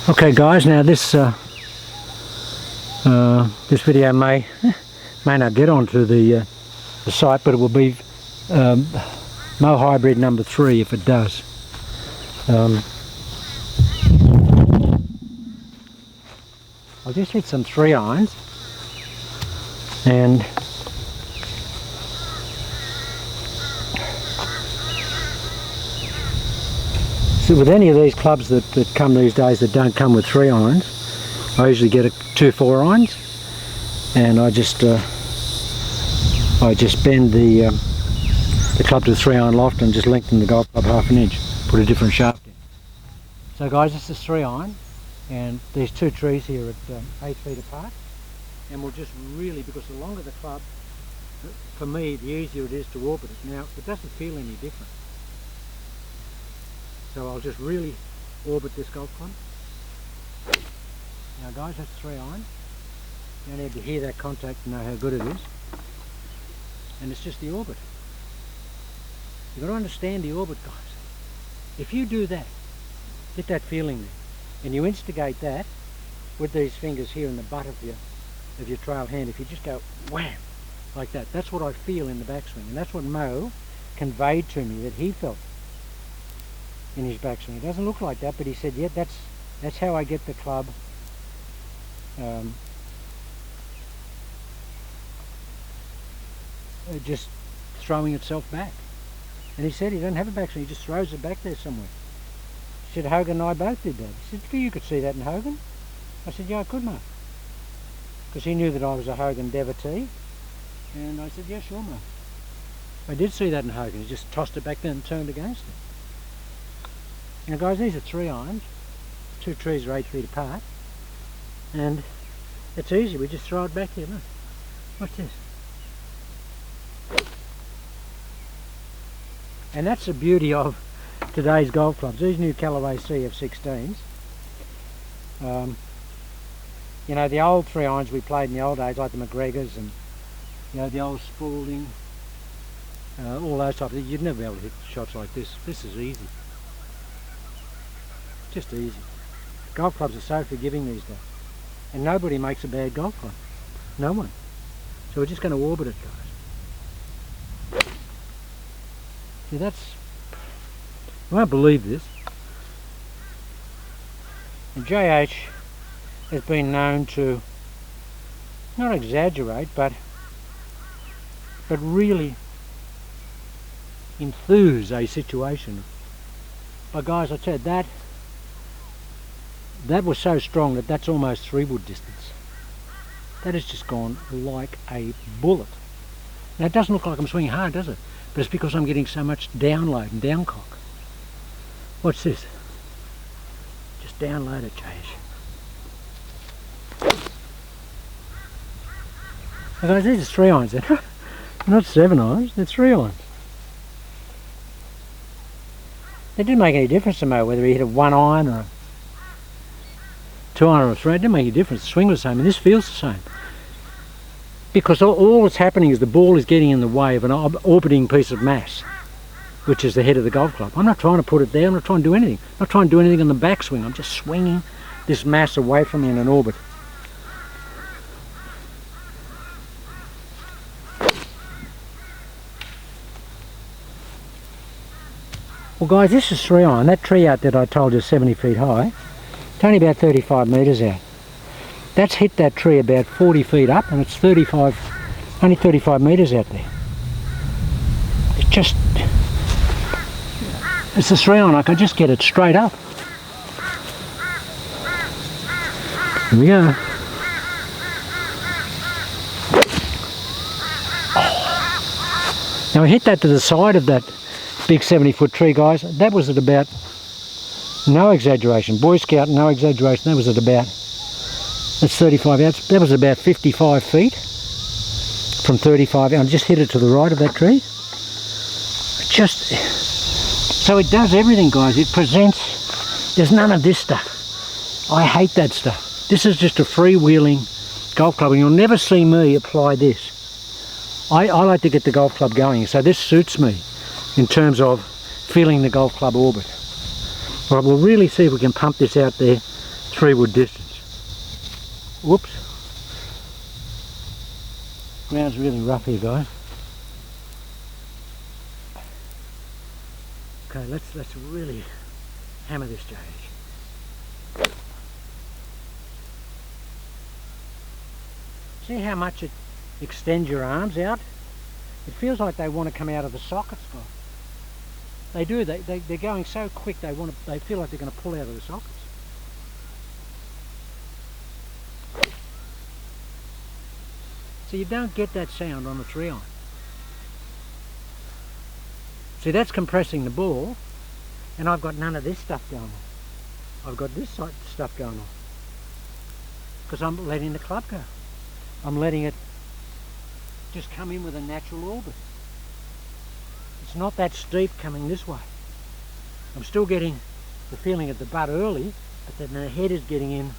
Okay guys, now this video may not get onto the site, but it will be Mow Hybrid number 3 if it does. I'll just hit some 3 irons, and so with any of these clubs that come these days that don't come with 3 irons, I usually get 2 4-irons, and I just bend the club to the 3-iron loft and just lengthen the golf club half an inch, put a different shaft in. So guys, this is 3-iron, and there's 2 trees here at 8 feet apart, and we'll just really, because the longer the club, for me, the easier it is to orbit it. Now, it doesn't feel any different. So I'll just really orbit this golf club. Now guys, that's 3-iron. You don't need to hear that contact to know how good it is. And it's just the orbit. You've got to understand the orbit, guys. If you do that, get that feeling there, and you instigate that with these fingers here in the butt of your trail hand, if you just go wham, like that, that's what I feel in the backswing. And that's what Mow conveyed to me that he felt in his backswing. It doesn't look like that, but he said, yeah, that's how I get the club just throwing itself back. And he said he doesn't have a backswing, he just throws it back there somewhere. He said Hogan and I both did that. He said, you could see that in Hogan. I said, yeah, I could, Mark. Because he knew that I was a Hogan devotee. And I said, yeah, sure, Mark. I did see that in Hogan. He just tossed it back there and turned against it. Now guys, these are 3-irons. 2 trees are 8 feet apart. And it's easy, we just throw it back here, look. Watch this. And that's the beauty of today's golf clubs. These new Callaway CF16s. You know, the old 3-irons we played in the old days, like the McGregors and, you know, the old Spalding, all those types of things, you'd never be able to hit shots like this. This is easy. Just easy. Golf clubs are so forgiving these days, and nobody makes a bad golf club. No one. So we're just going to orbit it, guys. See, that's, you won't believe this. And JH has been known to not exaggerate, but really enthuse a situation. But guys, I said that was so strong that that's almost 3-wood distance. That has just gone like a bullet. Now it doesn't look like I'm swinging hard, does it? But it's because I'm getting so much download and downcock. Watch this. Just download it, Jayesh. Now guys, these are 3-irons. They're not 7-irons, they're 3-irons. It didn't make any difference to Mow whether he hit a 1-iron or a 2-iron or a 3. It didn't make any difference. The swing was the same, and this feels the same. Because all that's happening is the ball is getting in the way of an orbiting piece of mass, which is the head of the golf club. I'm not trying to put it there, I'm not trying to do anything. I'm not trying to do anything on the backswing. I'm just swinging this mass away from me in an orbit. Well guys, this is 3-iron. That tree out that I told you is 70 feet high. It's only about 35 metres out. That's hit that tree about 40 feet up, and it's only 35 metres out there. It's just, it's a 3-iron. I can just get it straight up. Here we go. Now I hit that to the side of that big 70-foot tree, guys. That was at about, no exaggeration, Boy Scout, no exaggeration, that was at about, that's 35 out, that was about 55 feet from 35 out. I just hit it to the right of that tree. So it does everything, guys. It presents, there's none of this stuff. I hate that stuff. This is just a freewheeling golf club, and you'll never see me apply this. I like to get the golf club going, so this suits me in terms of feeling the golf club orbit. Right, we'll really see if we can pump this out there 3 wood distance. Whoops. Ground's really rough here, guys. Okay, let's really hammer this JH. See how much it extends your arms out? It feels like they want to come out of the sockets, guys. They do. They're going so quick. They feel like they're going to pull out of the sockets. So you don't get that sound on a 3-iron. See, that's compressing the ball, and I've got none of this stuff going on. I've got this stuff going on because I'm letting the club go. I'm letting it just come in with a natural orbit. It's not that steep coming this way. I'm still getting the feeling at the butt early, but then the head is getting in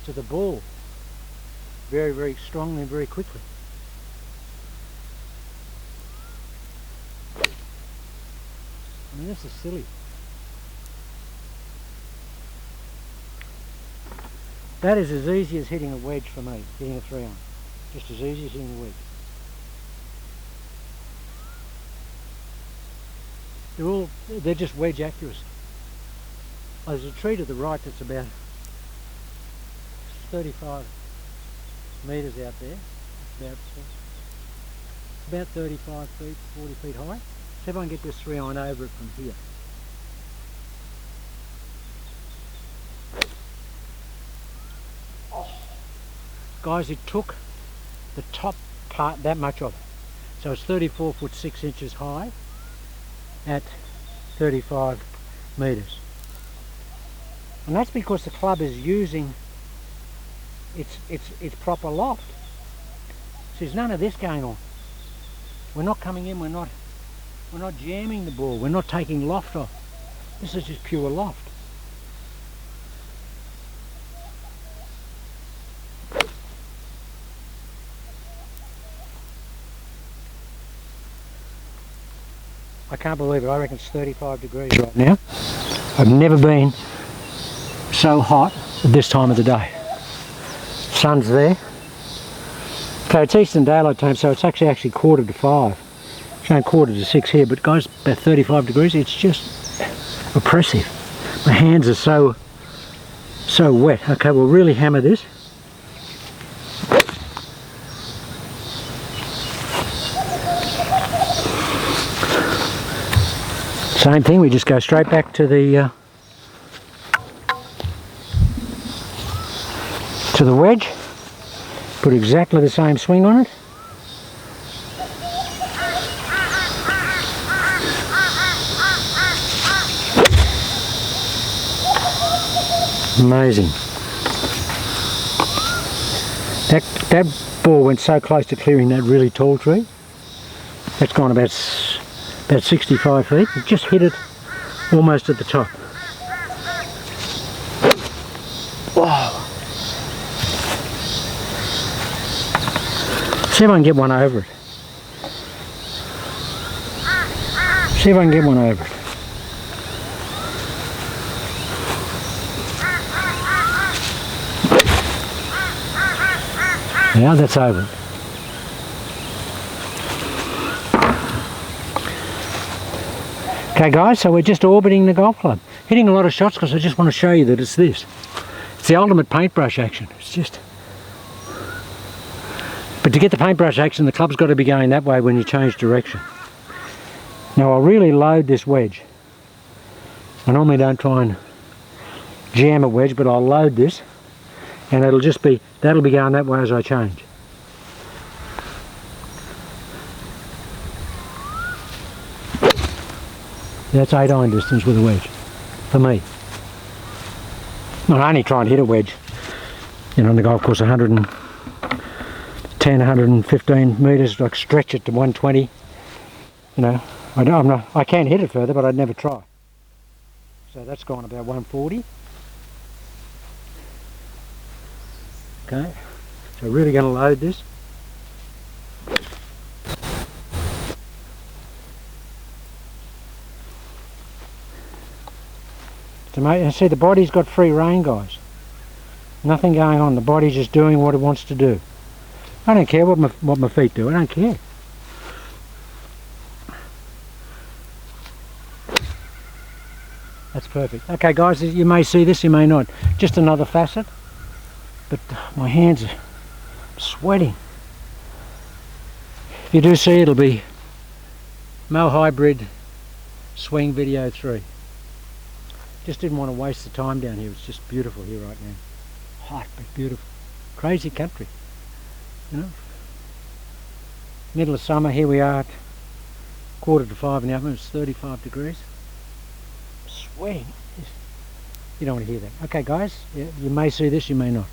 to the ball very, very strongly and very quickly. I mean, this is silly. That is as easy as hitting a wedge for me, hitting a 3-iron. Just as easy as hitting a wedge. They're just wedge accuracy. Oh, there's a tree to the right that's about 35 metres out there. About 35 feet, 40 feet high. See if I can get this 3-iron over it from here. Guys, it took the top part, that much of it. So it's 34 foot 6 inches high at 35 metres. And that's because the club is using its proper loft. So there's none of this going on. We're not coming in, we're not jamming the ball, we're not taking loft off. This is just pure loft. I can't believe it, I reckon it's 35 degrees right now. I've never been so hot at this time of the day. Sun's there. Okay, it's Eastern Daylight Time, so it's actually 4:45. It's only 4:45 here, but guys, about 35 degrees, it's just oppressive. My hands are so wet. Okay, we'll really hammer this. Same thing, we just go straight back to the wedge, put exactly the same swing on it. Amazing. That ball went so close to clearing that really tall tree. That's gone about 65 feet. It just hit it almost at the top. Wow. See if I can get one over it. See if I can get one over it. Now that's over it. Okay guys, so we're just orbiting the golf club. Hitting a lot of shots because I just want to show you that it's this. It's the ultimate paintbrush action. It's just... But to get the paintbrush action, the club's got to be going that way when you change direction. Now I'll really load this wedge. I normally don't try and jam a wedge, but I'll load this and that'll be going that way as I change. That's 8-iron distance with a wedge, for me. I only try and hit a wedge, you know, on the golf course 110, 115 metres, like stretch it to 120. You know, I can hit it further, but I'd never try. So that's gone about 140. Okay, so really going to load this. See, the body's got free rein, guys. Nothing going on. The body's just doing what it wants to do. I don't care what my feet do. I don't care. That's perfect. Okay guys, you may see this, you may not. Just another facet. But my hands are sweating. If you do see, it'll be Mow Hybrid Swing Video 3. Just didn't want to waste the time down here. It's just beautiful here right now. Hot but beautiful. Crazy country, you know. Middle of summer, here we are at 4:45 in the afternoon. It's 35 degrees. Sweating. You don't want to hear that. Okay guys, you may see this, you may not.